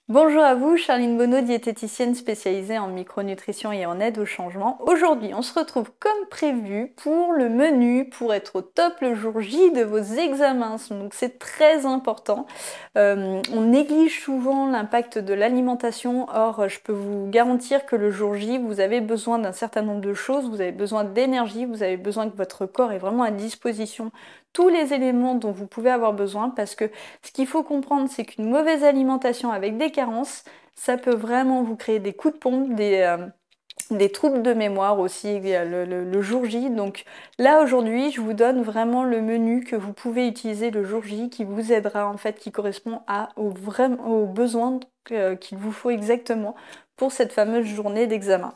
Bonjour à vous, Charline Bonneau, diététicienne spécialisée en micronutrition et en aide au changement. Aujourd'hui, on se retrouve comme prévu pour le menu pour être au top le jour J de vos examens. Donc c'est très important. On néglige souvent l'impact de l'alimentation. Or, je peux vous garantir que le jour J, vous avez besoin d'un certain nombre de choses. Vous avez besoin d'énergie, vous avez besoin que votre corps ait vraiment à disposition tous les éléments dont vous pouvez avoir besoin parce que ce qu'il faut comprendre, c'est qu'une mauvaise alimentation avec des carences, ça peut vraiment vous créer des coups de pompe, des troubles de mémoire aussi le jour J. Donc là aujourd'hui, je vous donne vraiment le menu que vous pouvez utiliser le jour J qui vous aidera en fait, qui correspond aux besoins qu'il vous faut exactement pour cette fameuse journée d'examen.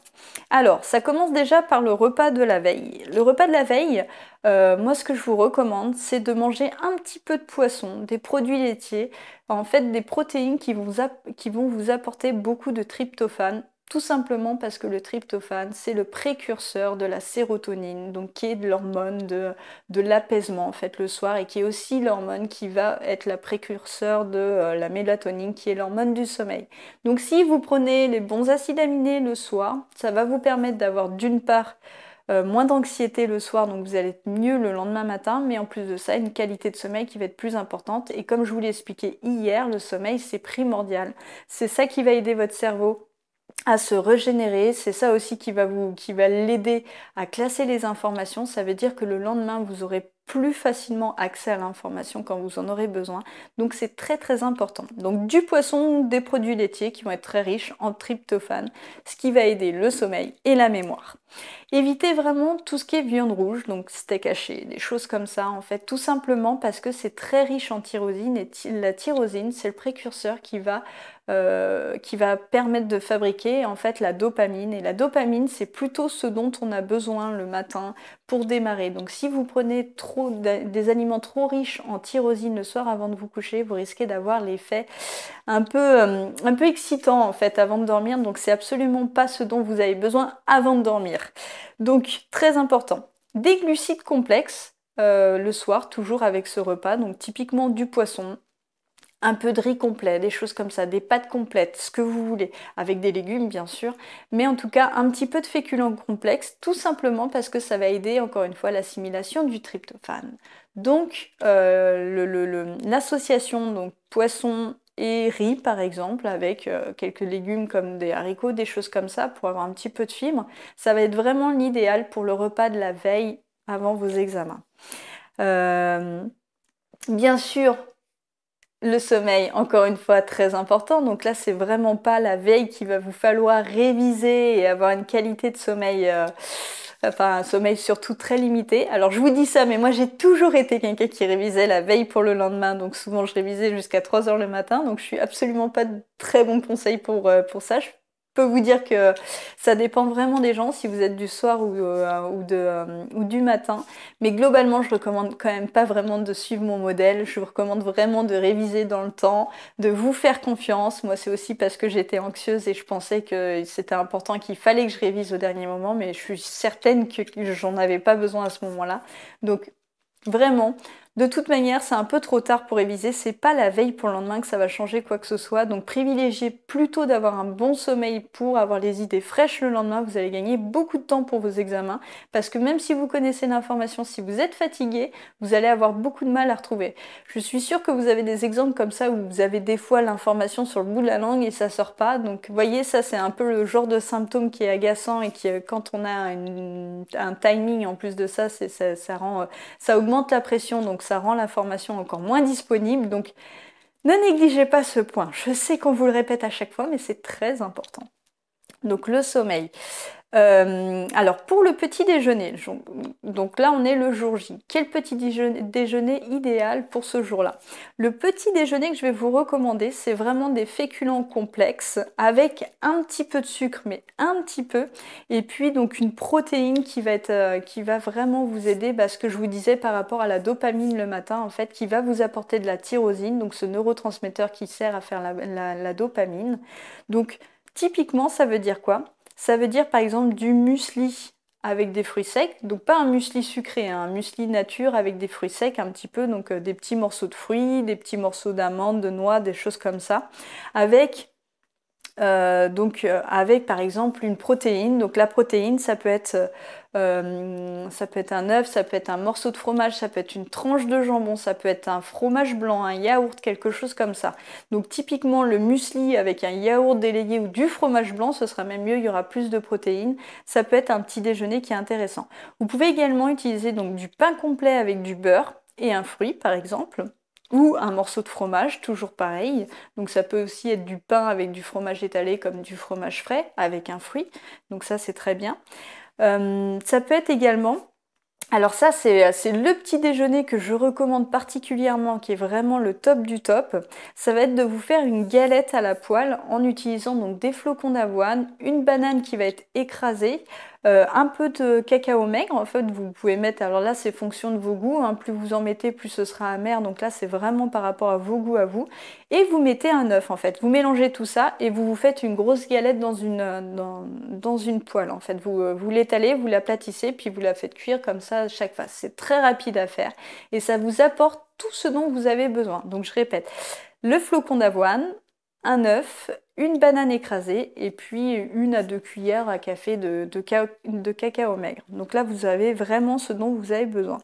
Alors, ça commence déjà par le repas de la veille. Le repas de la veille, moi ce que je vous recommande, c'est de manger un petit peu de poisson, des produits laitiers, en fait des protéines qui vont vous apporter beaucoup de tryptophane. Tout simplement parce que le tryptophane, c'est le précurseur de la sérotonine, donc qui est de l'hormone de l'apaisement en fait le soir et qui est aussi l'hormone qui va être la précurseur de la mélatonine, qui est l'hormone du sommeil. Donc si vous prenez les bons acides aminés le soir, ça va vous permettre d'avoir d'une part moins d'anxiété le soir, donc vous allez être mieux le lendemain matin, mais en plus de ça, une qualité de sommeil qui va être plus importante. Et comme je vous l'ai expliqué hier, le sommeil, c'est primordial. C'est ça qui va aider votre cerveau à se régénérer, c'est ça aussi qui va l'aider à classer les informations. Ça veut dire que le lendemain, vous aurez plus facilement accès à l'information quand vous en aurez besoin. Donc c'est très très important. Donc du poisson, des produits laitiers qui vont être très riches en tryptophane, ce qui va aider le sommeil et la mémoire. Évitez vraiment tout ce qui est viande rouge, donc steak haché, des choses comme ça en fait, tout simplement parce que c'est très riche en tyrosine et la tyrosine, c'est le précurseur qui va permettre de fabriquer en fait la dopamine. Et la dopamine, c'est plutôt ce dont on a besoin le matin pour démarrer. Donc si vous prenez des aliments trop riches en tyrosine le soir avant de vous coucher, vous risquez d'avoir l'effet un peu excitant en fait avant de dormir. Donc c'est absolument pas ce dont vous avez besoin avant de dormir. Donc très important. Des glucides complexes le soir, toujours avec ce repas. Donc typiquement du poisson, un peu de riz complet, des choses comme ça, des pâtes complètes, ce que vous voulez, avec des légumes bien sûr, mais en tout cas un petit peu de féculents complexes, tout simplement parce que ça va aider encore une fois l'assimilation du tryptophane. Donc l'association donc poisson et riz par exemple, avec quelques légumes comme des haricots, des choses comme ça, pour avoir un petit peu de fibres, ça va être vraiment l'idéal pour le repas de la veille avant vos examens. Euh, Bien sûr, le sommeil, encore une fois, très important. Donc là, c'est vraiment pas la veille qu'il va vous falloir réviser et avoir une qualité de sommeil, enfin un sommeil surtout très limité. Alors je vous dis ça, mais moi j'ai toujours été quelqu'un qui révisait la veille pour le lendemain. Donc souvent je révisais jusqu'à 3 heures le matin. Donc je suis absolument pas de très bon conseil pour ça. Je peux vous dire que ça dépend vraiment des gens, si vous êtes du soir ou du matin. Mais globalement, je recommande quand même pas vraiment de suivre mon modèle. Je vous recommande vraiment de réviser dans le temps, de vous faire confiance. Moi, c'est aussi parce que j'étais anxieuse et je pensais que c'était important, qu'il fallait que je révise au dernier moment, mais je suis certaine que j'en avais pas besoin à ce moment-là. Donc, vraiment, de toute manière, c'est un peu trop tard pour réviser. C'est pas la veille pour le lendemain que ça va changer quoi que ce soit. Donc privilégiez plutôt d'avoir un bon sommeil pour avoir les idées fraîches le lendemain. Vous allez gagner beaucoup de temps pour vos examens. Parce que même si vous connaissez l'information, si vous êtes fatigué, vous allez avoir beaucoup de mal à retrouver. Je suis sûre que vous avez des exemples comme ça où vous avez des fois l'information sur le bout de la langue et ça sort pas. Donc vous voyez, ça c'est un peu le genre de symptôme qui est agaçant et qui, quand on a un timing en plus de ça, ça augmente la pression, donc ça rend l'information encore moins disponible. Donc ne négligez pas ce point. Je sais qu'on vous le répète à chaque fois, mais c'est très important. Donc le sommeil. Alors pour le petit déjeuner, donc là on est le jour J. Quel petit déjeuner idéal pour ce jour-là? Le petit déjeuner que je vais vous recommander, c'est vraiment des féculents complexes avec un petit peu de sucre, mais un petit peu, et puis donc une protéine qui va vraiment vous aider, ce que je vous disais par rapport à la dopamine le matin, en fait, qui va vous apporter de la tyrosine, donc ce neurotransmetteur qui sert à faire la dopamine. Donc typiquement, ça veut dire quoi? Ça veut dire par exemple du muesli avec des fruits secs, donc pas un muesli sucré, hein, un muesli nature avec des fruits secs un petit peu, donc des petits morceaux de fruits, des petits morceaux d'amandes, de noix, des choses comme ça, avec Avec par exemple une protéine. Donc la protéine, ça peut être un œuf, ça peut être un morceau de fromage, ça peut être une tranche de jambon, ça peut être un fromage blanc, un yaourt, quelque chose comme ça. Donc typiquement le muesli avec un yaourt délayé ou du fromage blanc, ce sera même mieux, il y aura plus de protéines. Ça peut être un petit déjeuner qui est intéressant. Vous pouvez également utiliser donc du pain complet avec du beurre et un fruit par exemple, ou un morceau de fromage, toujours pareil. Donc ça peut aussi être du pain avec du fromage étalé comme du fromage frais avec un fruit. Donc ça c'est très bien. Ça peut être également, alors ça c'est le petit déjeuner que je recommande particulièrement, qui est vraiment le top du top. Ça va être de vous faire une galette à la poêle en utilisant donc des flocons d'avoine, une banane qui va être écrasée, un peu de cacao maigre. En fait vous pouvez mettre, alors là c'est fonction de vos goûts, hein, plus vous en mettez plus ce sera amer, donc là c'est vraiment par rapport à vos goûts à vous. Et vous mettez un œuf en fait, vous mélangez tout ça et vous vous faites une grosse galette dans une poêle en fait. Vous l'étalez, vous l'aplatissez puis vous la faites cuire comme ça à chaque face. C'est très rapide à faire et ça vous apporte tout ce dont vous avez besoin. Donc je répète, le flocon d'avoine, un œuf, une banane écrasée et puis 1 à 2 cuillères à café de cacao maigre. Donc là, vous avez vraiment ce dont vous avez besoin.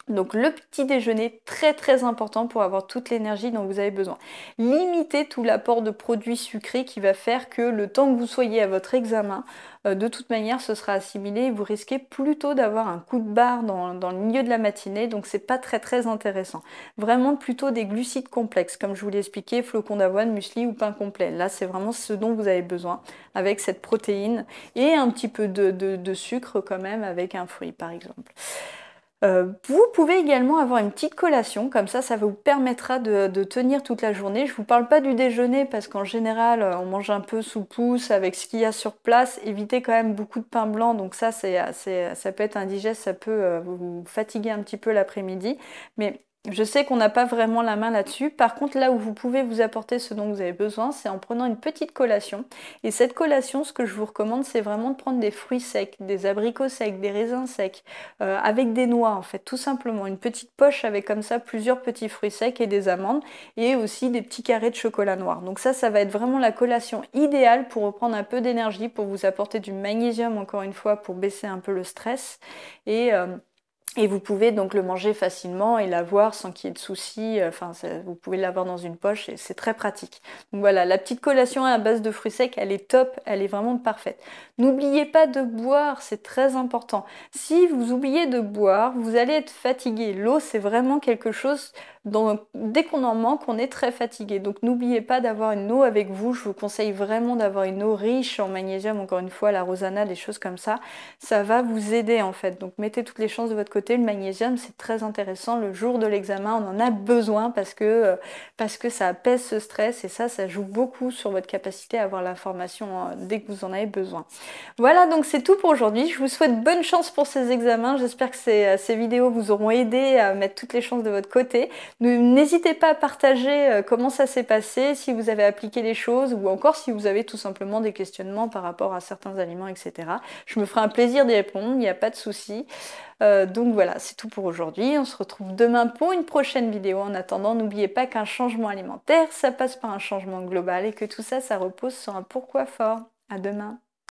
Donc le petit déjeuner, très très important pour avoir toute l'énergie dont vous avez besoin. Limitez tout l'apport de produits sucrés qui va faire que le temps que vous soyez à votre examen, de toute manière ce sera assimilé et vous risquez plutôt d'avoir un coup de barre dans le milieu de la matinée, donc c'est pas très très intéressant. Vraiment plutôt des glucides complexes, comme je vous l'ai expliqué, flocons d'avoine, muesli ou pain complet. Là c'est vraiment ce dont vous avez besoin avec cette protéine et un petit peu de sucre quand même avec un fruit par exemple. Vous pouvez également avoir une petite collation, comme ça vous permettra de tenir toute la journée. Je ne vous parle pas du déjeuner parce qu'en général on mange un peu sous pouce avec ce qu'il y a sur place. Évitez quand même beaucoup de pain blanc, donc ça peut être indigeste, ça peut vous fatiguer un petit peu l'après-midi. Mais je sais qu'on n'a pas vraiment la main là-dessus. Par contre, là où vous pouvez vous apporter ce dont vous avez besoin, c'est en prenant une petite collation. Et cette collation, ce que je vous recommande, c'est vraiment de prendre des fruits secs, des abricots secs, des raisins secs, avec des noix en fait, tout simplement. Une petite poche avec comme ça plusieurs petits fruits secs et des amandes, et aussi des petits carrés de chocolat noir. Donc ça va être vraiment la collation idéale pour reprendre un peu d'énergie, pour vous apporter du magnésium, encore une fois, pour baisser un peu le stress. Et vous pouvez donc le manger facilement et l'avoir sans qu'il y ait de soucis. Enfin, vous pouvez l'avoir dans une poche et c'est très pratique. Donc voilà, la petite collation à base de fruits secs, elle est top, elle est vraiment parfaite. N'oubliez pas de boire, c'est très important. Si vous oubliez de boire, vous allez être fatigué. L'eau, c'est vraiment quelque chose dès qu'on en manque, on est très fatigué. Donc n'oubliez pas d'avoir une eau avec vous. Je vous conseille vraiment d'avoir une eau riche en magnésium, encore une fois, la rosana, des choses comme ça. Ça va vous aider en fait. Donc mettez toutes les chances de votre côté. Le magnésium, c'est très intéressant. Le jour de l'examen, on en a besoin parce que ça apaise ce stress et ça joue beaucoup sur votre capacité à avoir l'information dès que vous en avez besoin. Voilà, donc c'est tout pour aujourd'hui. Je vous souhaite bonne chance pour ces examens. J'espère que ces vidéos vous auront aidé à mettre toutes les chances de votre côté. N'hésitez pas à partager comment ça s'est passé, si vous avez appliqué les choses ou encore si vous avez tout simplement des questionnements par rapport à certains aliments, etc. Je me ferai un plaisir d'y répondre, il n'y a pas de souci. Donc voilà, c'est tout pour aujourd'hui. On se retrouve demain pour une prochaine vidéo. En attendant, n'oubliez pas qu'un changement alimentaire, ça passe par un changement global et que tout ça, ça repose sur un pourquoi fort. À demain.